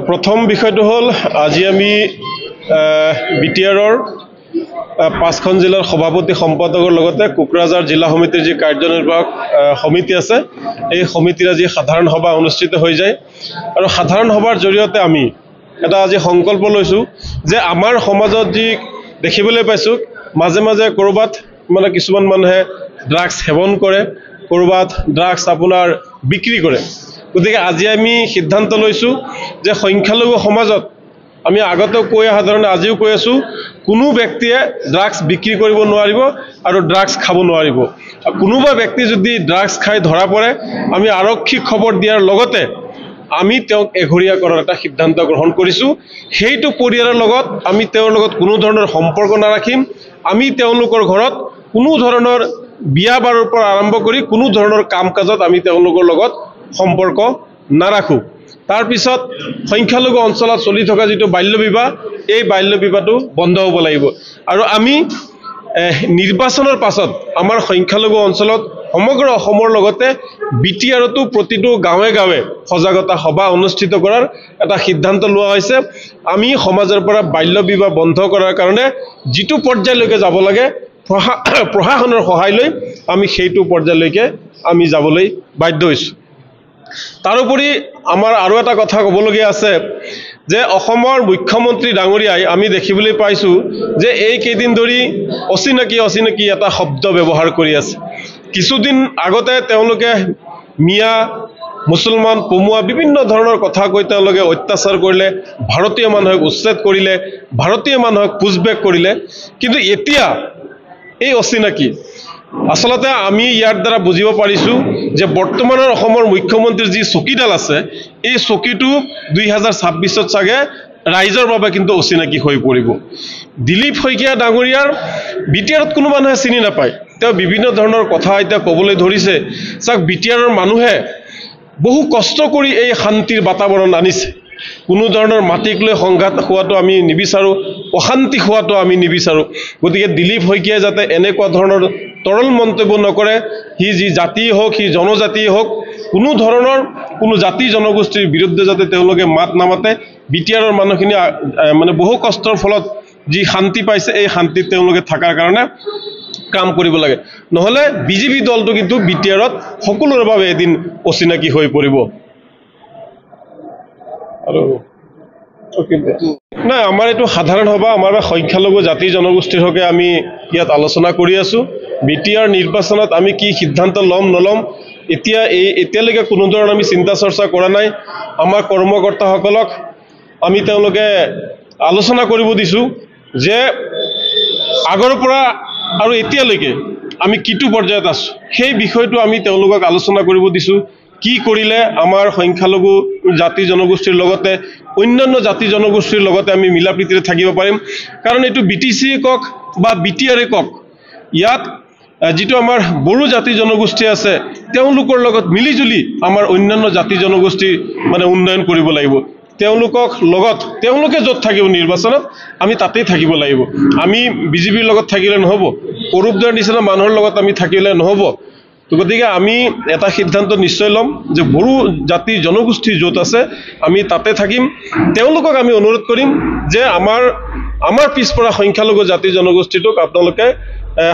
প্ৰথম বিষয়টো হ'ল আজি আমি বিটিআৰৰ 5খন জিলাৰ সভাপতি সম্পাদকৰ লগতে কোকৰাঝাৰ জিলা সমিতিৰ যি কাৰ্যনিৰ্বাহক সমিতি আছে এই সমিতিৰ আজি সাধাৰণ সভা অনুষ্ঠিত হৈ যায় আৰু সাধাৰণ সভাৰ জৰিয়তে আমি এটা আজি সংকল্প লৈছো যে আমাৰ সমাজত যি দেখিবলৈ পাইছো মাজে মাজে কৰবাত মানে কিছুমান মানুহে ড্ৰাগছ সেৱন কৰে কৰবাত ড্ৰাগছ আপোনাৰ বিক্ৰী কৰে গতিকে আজি আমি সিদ্ধান্ত লৈছো যে সংখ্যালঘু সমাজত আমি আগতেও কৈ সাধাৰণতে আজিও কৈ আছো কোনো ব্যক্তিয়ে ড্ৰাগছ বিক্ৰী কৰিব নোৱাৰিব আৰু ড্ৰাগছ খাব নোৱাৰিব কোনোবা ব্যক্তি যদি ড্ৰাগছ খাই ধৰা পৰে আমি আৰক্ষী খবৰ দিয়াৰ লগতে আমি তেওঁক এঘৰীয়া কৰাৰ এটা সিদ্ধান্ত গ্ৰহণ কৰিছো সেইটো পৰিয়ালৰ লগত আমি তেওঁৰ লগত কোনো ধৰণৰ সম্পৰ্ক নাৰাখিম আমি তেওঁলোকৰ ঘৰত কোনো ধৰণৰ বিয়া বাৰৰ পৰা আৰম্ভ কৰি কোনো ধৰণৰ কাম কাজত আমি তেওঁলোকৰ লগত সম্পৰ্ক নাৰাখো তাৰ পিছত সংখ্যালঘু অঞ্চলত চলি থকা যেটো বাল্য বিবাহ এই বাল্য বিবাহটো বন্ধ হ'ব লাগিব আৰু আমি নিৰ্বাচনৰ পাছত আমাৰ সংখ্যালঘু অঞ্চলত সমগ্ৰ অসমৰ লগতে বিটিআৰতো প্ৰতিটো গাঁৱে গাঁৱে সজাগতা সভা অনুষ্ঠিত কৰাৰ এটা সিদ্ধান্ত লোৱা হৈছে আমি সমাজৰ পৰা বাল্য বিবাহ বন্ধ কৰাৰ কাৰণে যেটো পৰ্যায়লৈকে যাব লাগে প্ৰশাসনৰ সহায় লৈ আমি সেইটো পৰ্যায়লৈকে আমি যাবলৈ বাধ্য হৈছো তাৰোপৰি আমাৰ আৰু এটা কথা ক'বলগীয়া আছে যে অসমৰ মুখ্যমন্ত্ৰী ডাঙৰীয়াই আমি দেখিবলৈ পাইছো যে এই কেইদিন ধৰি অচিনাকি এটা শব্দ ব্যৱহাৰ কৰি আছে কিছুদিন আগতে তেওঁলোকে মিয়া মুছলমান পমুৱা বিভিন্ন ধৰণৰ কথা কৈ তেওঁলোকে অত্যাচাৰ কৰিলে ভাৰতীয় মানুহক উচ্ছেদ কৰিলে ভাৰতীয় মানুহক পুছবেক কৰিলে কিন্তু এতিয়া এই অচিনাকি আসলতে আমি ইয়াৰ দ্বাৰা বুজিব পাৰিছো যে বৰ্তমানৰ অসমৰ মুখ্যমন্ত্ৰীৰ যি চকীডাল আছে এই চকীটো 2026ত চাগে ৰাইজৰ বাবে কিন্তু অচিনাকি হৈ পৰিব দিলীপ শইকীয়া ডাঙৰীয়াৰ বিটিআৰত কোনো মানুহে চিনি নাপায় তেওঁ বিভিন্ন ধৰণৰ কথা এতিয়া ক'বলৈ ধৰিছে চাক বিটিআৰৰ মানুহে বহু কষ্ট কৰি এই শান্তিৰ বাতাবৰণ আনিছে কোনো ধৰণৰ মাটিক লৈ সংঘাত হোৱাটো আমি নিবিচাৰো অশান্তি হোৱাটো আমি নিবিচাৰো গতিকে দিলীপ শইকীয়া যাতে এনেকুৱা ধৰণৰ তৰল মন্তব্য নকৰে হি যি জাতি হোক হি জনজাতি হোক কোনো ধৰণৰ কোনো জাতি জনগোষ্ঠীৰ বিৰুদ্ধে যাতে তেওঁলোকে মাত নামাতে বিটিআৰৰ মানুহখিনি মানে বহু কষ্টৰ ফলত যি শান্তি পাইছে এই শান্তিত তেওঁলোকে থাকাৰ কাৰণে কাম কৰিব লাগে নহলে বিজেপি দলটো কিন্তু বিটিআৰত সকলোৰ বাবে এদিন অচিনাকি হৈ পৰিব আৰু না আমাৰ এটো সাধাৰণ সভা আমাৰ সংখ্যালঘু জাতি জনগোষ্ঠীৰ হকে আমি ইয়াত আলোচনা কৰি আছো বিটিআৰ নিৰ্বাচনত আমি কি সিদ্ধান্ত লম নলম এতিয়ালৈকে কোনো ধৰণৰ আমি চিন্তা চৰ্চা কৰা নাই আমাৰ কৰ্মকৰ্তাসকলক আমি তেওঁলোকে আলোচনা কৰিব দিছো যে আগৰ পৰা আৰু এতিয়ালৈকে আমি কিটো পৰ্যায়ত আছো সেই বিষয়টো আমি তেওঁলোকক আলোচনা কৰিব দিছো কি কৰিলে আমাৰ সংখ্যালঘু জাতি জনগোষ্ঠীৰ লগতে অন্যান্য জাতি জনগোষ্ঠীৰ লগতে আমি মিলাপ্ৰীতিৰে থাকিব পাৰিম কাৰণ এটো বিটিসি কক বা বিটিআৰ কক ইয়াত যেটো আমাৰ বড়ো জাতি জনগোষ্ঠী আছে তেওঁলোকৰ লগত মিলিজুলি আমাৰ অন্যান্য জাতি জনগোষ্ঠী মানে উন্নয়ন কৰিব লাগিব তেওঁলোকক লগত তেওঁলোকে যত থাকিব নিৰ্বাচনত আমি তাতেই থাকিব লাগিব আমি বিজেপিৰ লগত থাকিলে নহব অৰূপদাৰ নিচিনা মানুহৰ লগত আমি থাকিলে নহব গতিকে আমি এটা সিদ্ধান্ত নিশ্চয় লম যে বড়ো জাতি জনগোষ্ঠী যত আছে আমি তাতে থাকিম তেওঁলোকক আমি অনুৰোধ কৰিম যে আমাৰ পিছপৰা সংখ্যালঘু জাতি জনগোষ্ঠীটোক আপোনালোকে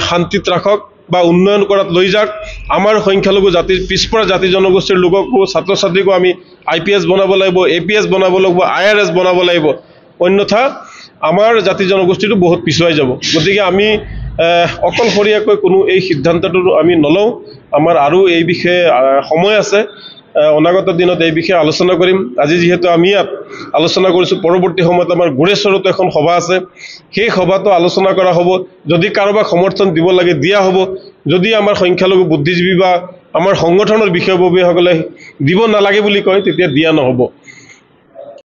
শান্তিত ৰাখক বা উন্নয়ন কৰাত লৈ যাওক আমাৰ সংখ্যালঘু জাতিৰ পিছপৰা জাতি জনগোষ্ঠীৰ লোককো ছাত্ৰ ছাত্ৰীকো আমি আইপিএছ বনাব লাগিব এপিএছ বনাব লাগিব আইআৰএছ বনাব লাগিব অন্যথা আমাৰ জাতি জনগোষ্ঠীটো বহুত পিছুৱাই যাব গতিকে আমি অকলশৰীয়াকৈ কোনো এই সিদ্ধান্তটো আমি নলওঁ আমাৰ আৰু এই বিষয়ে সময় আছে অনাগত দিনত এই বিষয়ে আলোচনা কৰিম আজি যেহেতু আমি ইয়াত আলোচনা কৰিছো পৰৱৰ্তী সময়ত আমাৰ গুৰেশ্বৰতো এখন সভা আছে সেই সভাটো আলোচনা কৰা হ'ব যদি কাৰোবাক সমৰ্থন দিব লাগে দিয়া হ'ব যদি আমাৰ সংখ্যালঘু বুদ্ধিজীৱী বা আমাৰ সংগঠনৰ বিষয়ববীয়াসকলে দিব নালাগে বুলি কয় তেতিয়া দিয়া নহব